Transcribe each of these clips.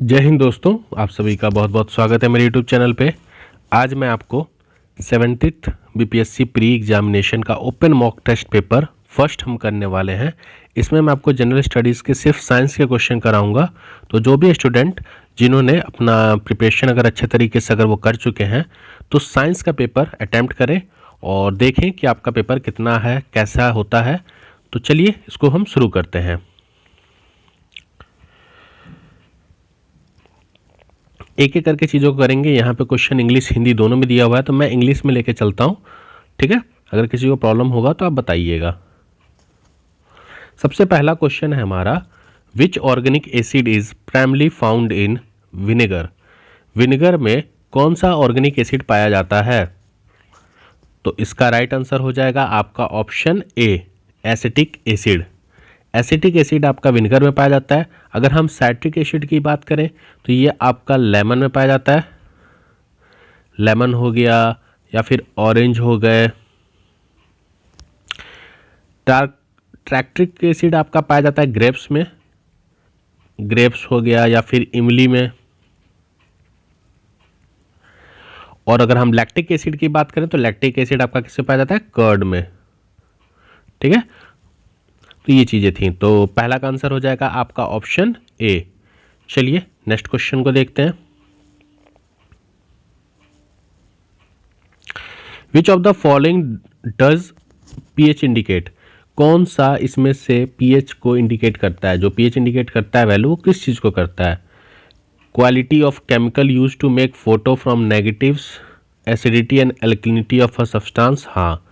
जय हिंद दोस्तों, आप सभी का बहुत बहुत स्वागत है मेरे यूट्यूब चैनल पे। आज मैं आपको 70th बीपीएससी प्री एग्जामिनेशन का open mock test paper first हम करने वाले हैं। इसमें मैं आपको जनरल स्टडीज़ के सिर्फ साइंस के क्वेश्चन कराऊंगा। तो जो भी स्टूडेंट जिन्होंने अपना प्रिपरेशन अगर अच्छे तरीके से अगर वो कर चुके हैं तो साइंस का पेपर अटैम्प्ट करें और देखें कि आपका पेपर कितना है, कैसा होता है। तो चलिए इसको हम शुरू करते हैं। एक एक करके चीज़ों को करेंगे। यहाँ पे क्वेश्चन इंग्लिश हिंदी दोनों में दिया हुआ है, तो मैं इंग्लिश में लेके चलता हूँ, ठीक है। अगर किसी को प्रॉब्लम होगा तो आप बताइएगा। सबसे पहला क्वेश्चन है हमारा, which organic acid is primarily found in vinegar. Vinegar में कौन सा ऑर्गेनिक एसिड पाया जाता है? तो इसका राइट आंसर हो जाएगा आपका ऑप्शन ए, एसिटिक एसिड। एसिटिक एसिड आपका विनेगर में पाया जाता है। अगर हम साइट्रिक एसिड की बात करें तो ये आपका लेमन में पाया जाता है। लेमन हो गया या फिर ऑरेंज हो गए। ट्रैक्ट्रिक एसिड आपका पाया जाता है ग्रेप्स में, ग्रेप्स हो गया या फिर इमली में। और अगर हम लैक्टिक एसिड की बात करें तो लैक्टिक एसिड आपका किससे पाया जाता है? कर्ड में, ठीक है। तो ये चीज़ें थी, तो पहला का आंसर हो जाएगा आपका ऑप्शन ए। चलिए नेक्स्ट क्वेश्चन को देखते हैं। Which of the following does pH indicate. कौन सा इसमें से पीएच को इंडिकेट करता है? जो पीएच इंडिकेट करता है वैल्यू वो किस चीज़ को करता है? Quality of chemical use to make photo from negatives, acidity and alkalinity of a substance. हाँ,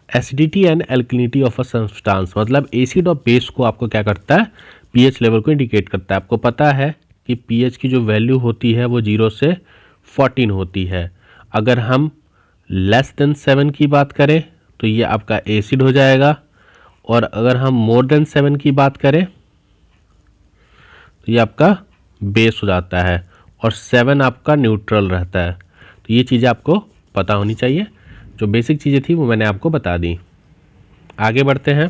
acidity and alkalinity of a substance मतलब एसिड और बेस को आपको क्या करता है? पीएच लेवल को इंडिकेट करता है। आपको पता है कि पीएच की जो वैल्यू होती है वो 0 से 14 होती है। अगर हम लेस देन 7 की बात करें तो ये आपका एसिड हो जाएगा, और अगर हम मोर देन 7 की बात करें तो ये आपका बेस हो जाता है, और 7 आपका न्यूट्रल रहता है। तो ये चीज़ें आपको पता होनी चाहिए। जो बेसिक चीज़ें थी वो मैंने आपको बता दी। आगे बढ़ते हैं।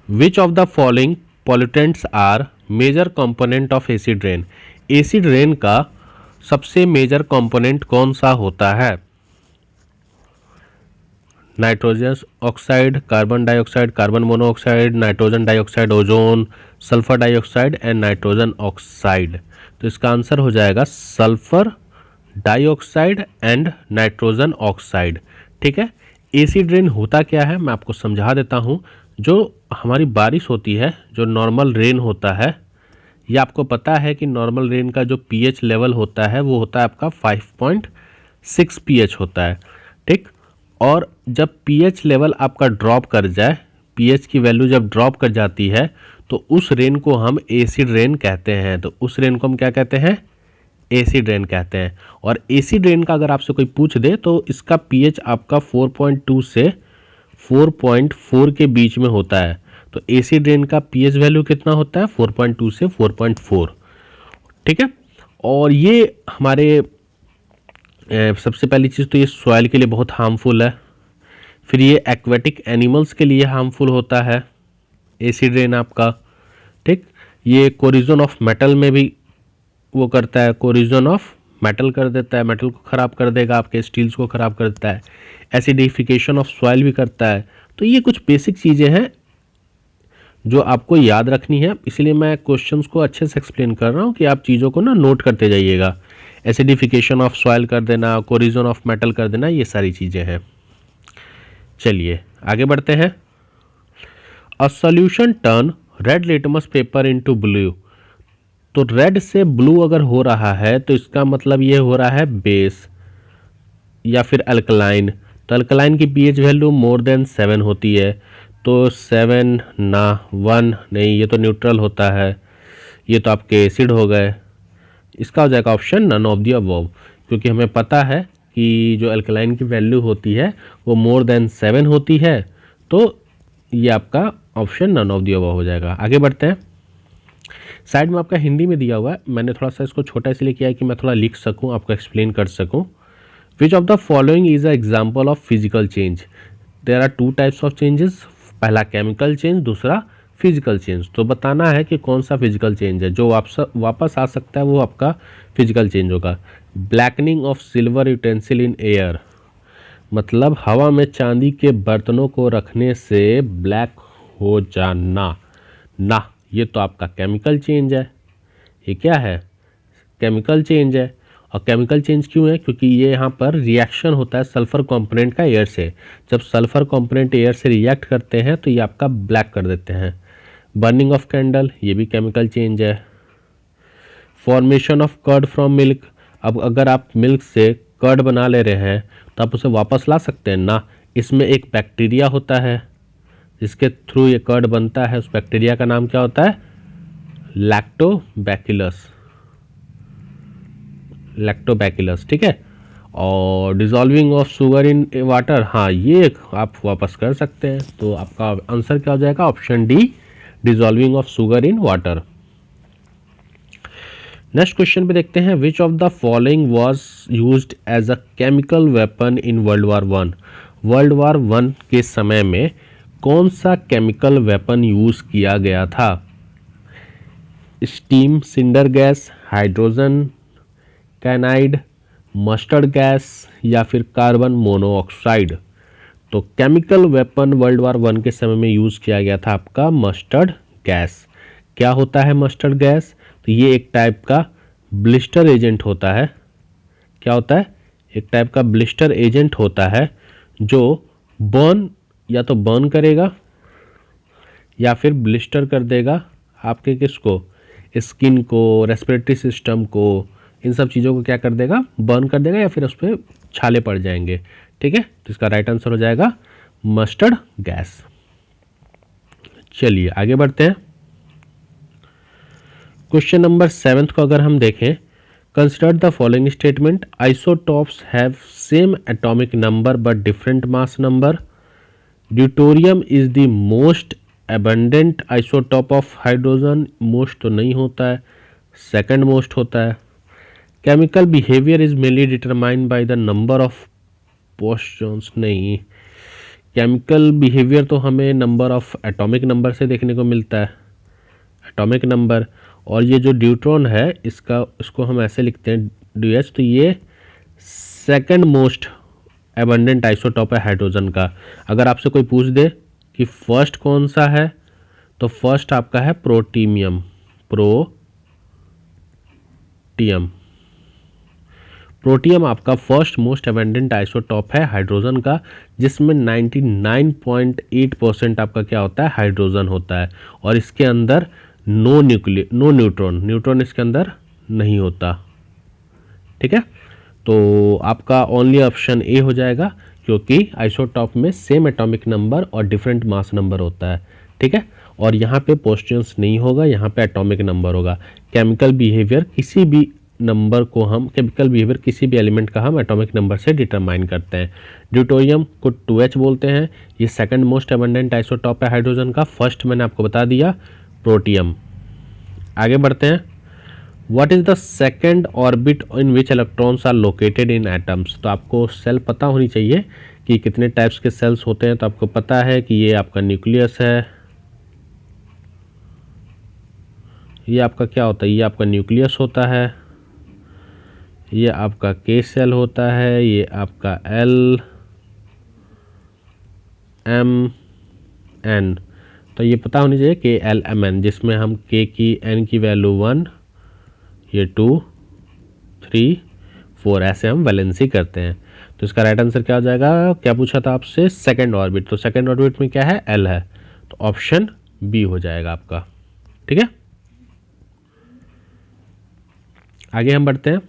Which of the following pollutants are major component of acid rain. Acid rain का सबसे मेजर कंपोनेंट कौन सा होता है? Nitrogen oxide, carbon dioxide, carbon monoxide, nitrogen dioxide, ozone, sulphur dioxide and nitrogen oxide. तो इसका आंसर हो जाएगा sulphur dioxide and nitrogen oxide, ठीक है। एसिड रेन होता क्या है मैं आपको समझा देता हूँ। जो हमारी बारिश होती है, जो नॉर्मल रेन होता है, ये आपको पता है कि नॉर्मल रेन का जो पीएच लेवल होता है वो होता है आपका 5.6 पीएच होता है, ठीक। और जब पीएच लेवल आपका ड्रॉप कर जाए, पीएच की वैल्यू जब ड्रॉप कर जाती है तो उस रेन को हम एसिड रेन कहते हैं। तो उस रेन को हम क्या कहते हैं? एसिड रेन कहते हैं। और एसिड रेन का अगर आपसे कोई पूछ दे तो इसका पीएच आपका 4.2 से 4.4 के बीच में होता है। तो एसिड रेन का पीएच वैल्यू कितना होता है? 4.2 से 4.4, ठीक है। और ये हमारे सबसे पहली चीज़ तो ये सॉइल के लिए बहुत हार्मफुल है। फिर ये एक्वेटिक एनिमल्स के लिए हार्मफुल होता है एसिड रेन आपका, ठीक। ये कोरिजन ऑफ मेटल में भी वो करता है, कोरिजन ऑफ मेटल कर देता है, मेटल को ख़राब कर देगा, आपके स्टील्स को ख़राब कर देता है। एसिडिफिकेशन ऑफ सॉइल भी करता है। तो ये कुछ बेसिक चीज़ें हैं जो आपको याद रखनी है, इसलिए मैं क्वेश्चंस को अच्छे से एक्सप्लेन कर रहा हूँ कि आप चीज़ों को ना नोट करते जाइएगा। एसिडिफिकेशन ऑफ सॉइल कर देना, कोरिजन ऑफ मेटल कर देना, ये सारी चीज़ें हैं। चलिए आगे बढ़ते हैं। A solution turn red litmus paper into blue. तो रेड से ब्लू अगर हो रहा है तो इसका मतलब ये हो रहा है बेस या फिर अल्कलाइन। तो अल्कलाइन की पीएच वैल्यू मोर देन 7 होती है। तो 7 ना 1 नहीं, ये तो न्यूट्रल होता है, ये तो आपके एसिड हो गए। इसका हो जाएगा option none of the above, क्योंकि हमें पता है कि जो अल्कलाइन की वैल्यू होती है वो मोर देन 7 होती है। तो ये आपका option none of the above हो जाएगा। आगे बढ़ते हैं। साइड में आपका हिंदी में दिया हुआ है, मैंने थोड़ा सा इसको छोटा इसलिए किया है कि मैं थोड़ा लिख सकूं, आपको एक्सप्लेन कर सकूं। Which of the following is a example of physical change. There are 2 types of changes. पहला केमिकल चेंज, दूसरा फिजिकल चेंज। तो बताना है कि कौन सा फिजिकल चेंज है जो वापस आ सकता है, वो आपका फिजिकल चेंज होगा। Blackening of silver utensil in air, मतलब हवा में चांदी के बर्तनों को रखने से ब्लैक हो जाना ना, ये तो आपका केमिकल चेंज है। ये क्या है? केमिकल चेंज है। और केमिकल चेंज क्यों है? क्योंकि ये यहाँ पर रिएक्शन होता है सल्फर कंपोनेंट का एयर से। जब सल्फर कंपोनेंट एयर से रिएक्ट करते हैं तो ये आपका ब्लैक कर देते हैं। बर्निंग ऑफ कैंडल, ये भी केमिकल चेंज है। Formation of curd from milk, अब अगर आप मिल्क से कर्ड बना ले रहे हैं तो आप उसे वापस ला सकते हैं ना। इसमें एक बैक्टीरिया होता है जिसके थ्रू ये कर्ड बनता है, उस बैक्टीरिया का नाम क्या होता है? लैक्टोबैसिलस। लैक्टोबैसिलस, ठीक है। और dissolving of sugar in water, हाँ ये आप वापस कर सकते हैं। तो आपका आंसर क्या हो जाएगा? Option D, dissolving of sugar in water. Next question पे देखते हैं, which of the following was used as a chemical weapon in world war one. World war one के समय में कौन सा केमिकल वेपन यूज किया गया था? Steam cinder gas, hydrogen cyanide, mustard gas या फिर कार्बन मोनोऑक्साइड। तो chemical weapon world war one के समय में यूज किया गया था आपका मस्टर्ड गैस। क्या होता है मस्टर्ड गैस? तो ये एक टाइप का ब्लिस्टर एजेंट होता है। क्या होता है? एक टाइप का ब्लिस्टर एजेंट होता है जो बर्न, या तो बर्न करेगा या फिर ब्लिस्टर कर देगा आपके किसको? स्किन को, रेस्पिरेटरी सिस्टम को, इन सब चीज़ों को क्या कर देगा? बर्न कर देगा या फिर उस पर छाले पड़ जाएंगे। ठीक है, तो इसका राइट आंसर हो जाएगा मस्टर्ड गैस। चलिए आगे बढ़ते हैं। क्वेश्चन नंबर 7 को अगर हम देखें, consider the following statement, isotopes have same atomic number but different mass number. Deuterium is the most abundant isotope of hydrogen, most तो नहीं होता है, सेकंड मोस्ट होता है। Chemical behaviour is mainly determined by the number of protons, नहीं, chemical behaviour तो हमें number of atomic number से देखने को मिलता है, एटॉमिक नंबर। और ये जो ड्यूट्रॉन है इसको हम ऐसे लिखते हैं DH, तो ये सेकंड मोस्ट एबंडेंट आइसोटॉप है हाइड्रोजन का। अगर आपसे कोई पूछ दे कि फर्स्ट कौन सा है, तो फर्स्ट आपका है प्रोटीमियम। प्रोटियम आपका फर्स्ट मोस्ट एबंडेंट आइसोटॉप है हाइड्रोजन का, जिसमें 99.8% आपका क्या होता है? हाइड्रोजन होता है। और इसके अंदर नो न्यूट्रॉन इसके अंदर नहीं होता। ठीक है, तो आपका ओनली ऑप्शन ए हो जाएगा, क्योंकि आइसोटॉप में सेम एटॉमिक नंबर और डिफरेंट मास नंबर होता है। ठीक है, और यहाँ पे पोस्टॉन्स नहीं होगा, यहाँ पे एटॉमिक नंबर होगा। केमिकल बिहेवियर किसी भी एलिमेंट का हम एटॉमिक नंबर से डिटरमाइन करते हैं। ड्यूटोरियम को 2H बोलते हैं, ये सेकंड मोस्ट एबंडेंट आइसोटॉप है हाइड्रोजन का। फर्स्ट मैंने आपको बता दिया प्रोटियम। आगे बढ़ते हैं। What is the second orbit in which electrons are located in atoms. तो आपको सेल पता होनी चाहिए कि कितने टाइप्स के सेल्स होते हैं। तो आपको पता है कि ये आपका न्यूक्लियस है, ये आपका क्या होता है? ये आपका न्यूक्लियस होता है, ये आपका K सेल होता है, ये आपका LMN। तो ये पता होनी चाहिए KLMN, जिसमें हम K की N की वैल्यू 1, ये 2, 3, 4 ऐसे हम वैलेंसी करते हैं। तो इसका राइट आंसर क्या हो जाएगा? क्या पूछा था आपसे? Second orbit. तो सेकंड ऑर्बिट में क्या है? L है, तो ऑप्शन बी हो जाएगा आपका। ठीक है, आगे हम बढ़ते हैं।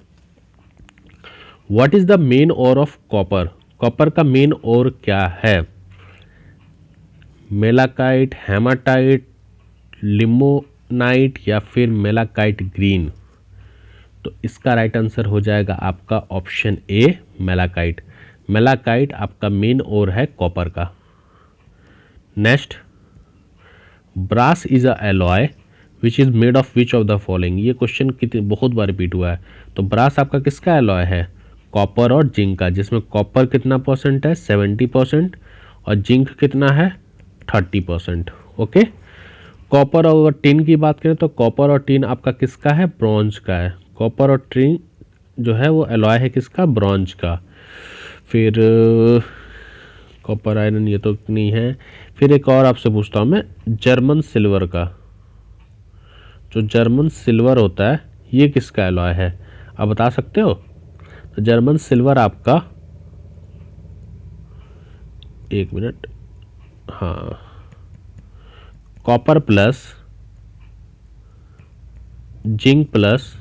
What is the main ore of copper. Copper का मेन ओर क्या है? मेलाकाइट, हेमाटाइट, लिमोनाइट या फिर मेलाकाइट ग्रीन। तो इसका राइट आंसर हो जाएगा आपका ऑप्शन ए, मेलाकाइट। मेलाकाइट आपका मेन ओर है कॉपर का। Next, brass is a alloy which is made of which of the following. ये क्वेश्चन बहुत बार रिपीट हुआ है। तो ब्रास आपका किसका एलॉय है? कॉपर और जिंक का, जिसमें कॉपर कितना परसेंट है? 70% और जिंक कितना है? 30%। ओके, कॉपर और टिन की बात करें तो कॉपर और टिन आपका किसका है, ब्रॉन्ज का है। कॉपर और टिन जो है वो एलॉय है किसका, ब्रॉन्ज का। फिर कॉपर आयरन ये तो नहीं है। फिर एक और आपसे पूछता हूँ मैं, जर्मन सिल्वर का, जो जर्मन सिल्वर होता है ये किसका एलॉय है, आप बता सकते हो। तो जर्मन सिल्वर आपका, एक मिनट, हाँ, कॉपर प्लस जिंक प्लस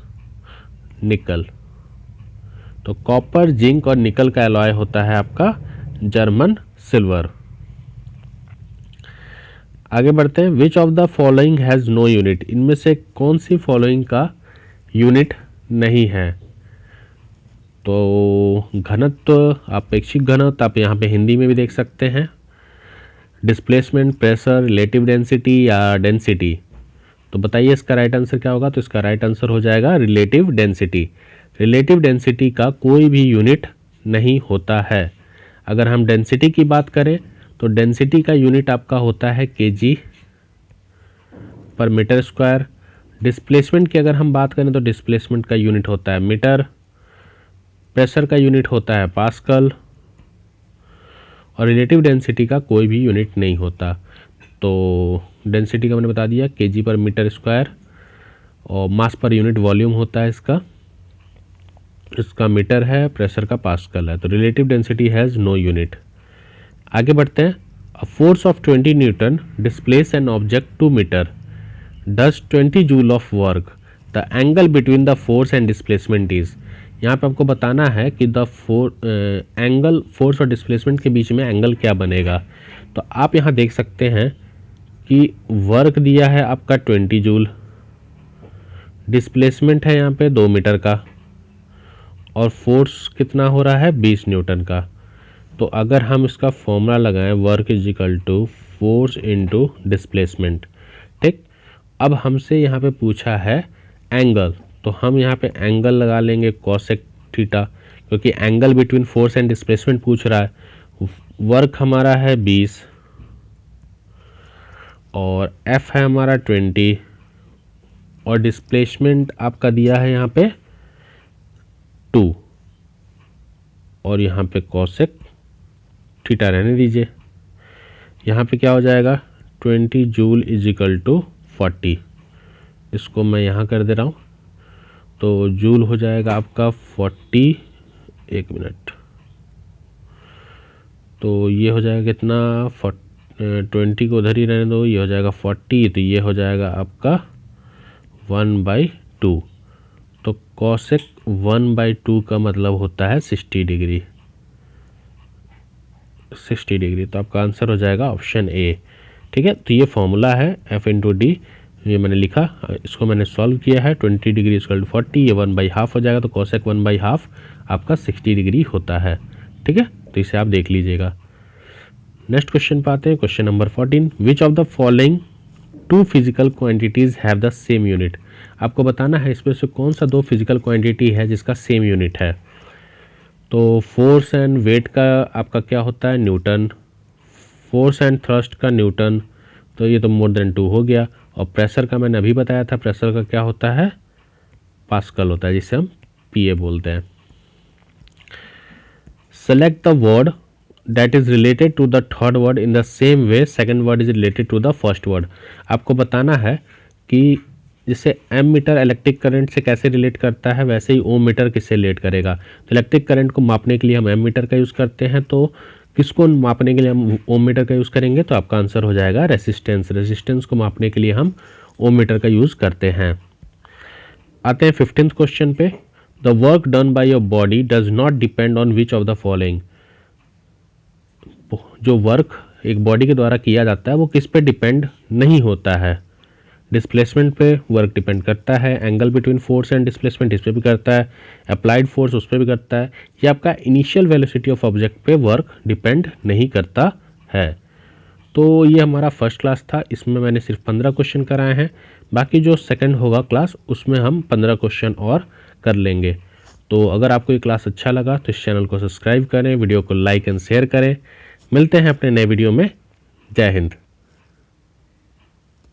निकल। तो कॉपर, जिंक और निकल का एलॉय होता है आपका जर्मन सिल्वर। आगे बढ़ते हैं। Which of the following has no unit, इनमें से कौन सी फॉलोइंग का यूनिट नहीं है। तो घनत्व, अपेक्षिक घनत्व आप यहाँ पे हिंदी में भी देख सकते हैं, डिस्प्लेसमेंट, प्रेशर, रिलेटिव डेंसिटी या डेंसिटी। तो बताइए इसका राइट आंसर क्या होगा। तो इसका राइट आंसर हो जाएगा रिलेटिव डेंसिटी। रिलेटिव डेंसिटी का कोई भी यूनिट नहीं होता है। अगर हम डेंसिटी की बात करें तो डेंसिटी का यूनिट आपका होता है केजी पर मीटर स्क्वायर। डिस्प्लेसमेंट की अगर हम बात करें तो डिस्प्लेसमेंट का यूनिट होता है मीटर। प्रेशर का यूनिट होता है पास्कल। और रिलेटिव डेंसिटी का कोई भी यूनिट नहीं होता। तो डेंसिटी का मैंने बता दिया केजी पर मीटर स्क्वायर, और मास पर यूनिट वॉल्यूम होता है इसका मीटर है, प्रेशर का पास्कल है। तो relative density has no unit. आगे बढ़ते हैं। A force of 20 newton displace an object 2 metre does 20 joule of work, the angle between the force and displacement is. यहाँ पे आपको बताना है कि द एंगल, फोर्स और डिस्प्लेसमेंट के बीच में एंगल क्या बनेगा। तो आप यहाँ देख सकते हैं कि वर्क दिया है आपका 20 जूल, डिस्प्लेसमेंट है यहाँ पे 2 मीटर का, और फोर्स कितना हो रहा है 20 न्यूटन का। तो अगर हम इसका फॉर्मूला लगाएं, work is equal to force into displacement, ठीक। अब हमसे यहाँ पे पूछा है एंगल, तो हम यहाँ पे एंगल लगा लेंगे कोसेक थीटा, क्योंकि angle between force and displacement पूछ रहा है। वर्क हमारा है 20 और एफ है हमारा 20, और डिस्प्लेसमेंट आपका दिया है यहाँ पे 2, और यहाँ पे कोसेक थीटा रहने दीजिए। यहाँ पे क्या हो जाएगा 20 जूल इज इक्वल टू 40, इसको मैं यहाँ कर दे रहा हूँ। तो जूल हो जाएगा आपका 40, एक मिनट, तो ये हो जाएगा कितना 20 को उधर ही रहने दो, ये हो जाएगा 40, तो ये हो जाएगा आपका 1/2। तो कोसेक 1/2 का मतलब होता है 60 डिग्री, 60 डिग्री। तो आपका आंसर हो जाएगा ऑप्शन ए, ठीक है। तो ये फॉर्मूला है एफ इंटू डी, ये मैंने लिखा, इसको मैंने सॉल्व किया है। 20 डिग्री इक्वल टू 40, ये 1/2 हो जाएगा। तो कोसेक 1/2 आपका 60 डिग्री होता है, ठीक है। तो इसे आप देख लीजिएगा। नेक्स्ट क्वेश्चन पे आते हैं, question number 14। Which of the following 2 physical quantities have the same unit. आपको बताना है इसमें से कौन सा 2 फिजिकल क्वांटिटी है जिसका सेम यूनिट है। तो फोर्स एंड वेट का आपका क्या होता है न्यूटन, फोर्स एंड थ्रस्ट का न्यूटन, तो ये तो मोर देन 2 हो गया। और प्रेशर का मैंने अभी बताया था, प्रेशर का क्या होता है पास्कल होता है, जिसे हम पीए बोलते हैं। Select the word that is related to the third word in the same way second word is related to the first word. आपको बताना है कि जिसे एम मीटर इलेक्ट्रिक करंट से कैसे रिलेट करता है, वैसे ही ओम मीटर किससे रिलेट करेगा। तो इलेक्ट्रिक करंट को मापने के लिए हम एम मीटर का यूज़ करते हैं, तो किसको मापने के लिए हम ओम मीटर का यूज़ करेंगे। तो आपका आंसर हो जाएगा रेसिस्टेंस, रेसिस्टेंस को मापने के लिए हम ओम मीटर का यूज़ करते हैं। आते हैं 15th क्वेश्चन पे। The work done by your body does not depend on which of the following. जो वर्क एक बॉडी के द्वारा किया जाता है वो किस पे डिपेंड नहीं होता है। डिस्प्लेसमेंट पे वर्क डिपेंड करता है, angle between force and displacement इस पे भी करता है, अप्लाइड फोर्स उस पर भी करता है, ये आपका इनिशियल वेलोसिटी ऑफ ऑब्जेक्ट पे वर्क डिपेंड नहीं करता है। तो ये हमारा फर्स्ट क्लास था, इसमें मैंने सिर्फ 15 क्वेश्चन कराए हैं। बाकी जो सेकंड होगा क्लास उसमें हम 15 क्वेश्चन और कर लेंगे। तो अगर आपको ये क्लास अच्छा लगा तो इस चैनल को सब्सक्राइब करें, वीडियो को लाइक एंड शेयर करें। मिलते हैं अपने नए वीडियो में। जय हिंद।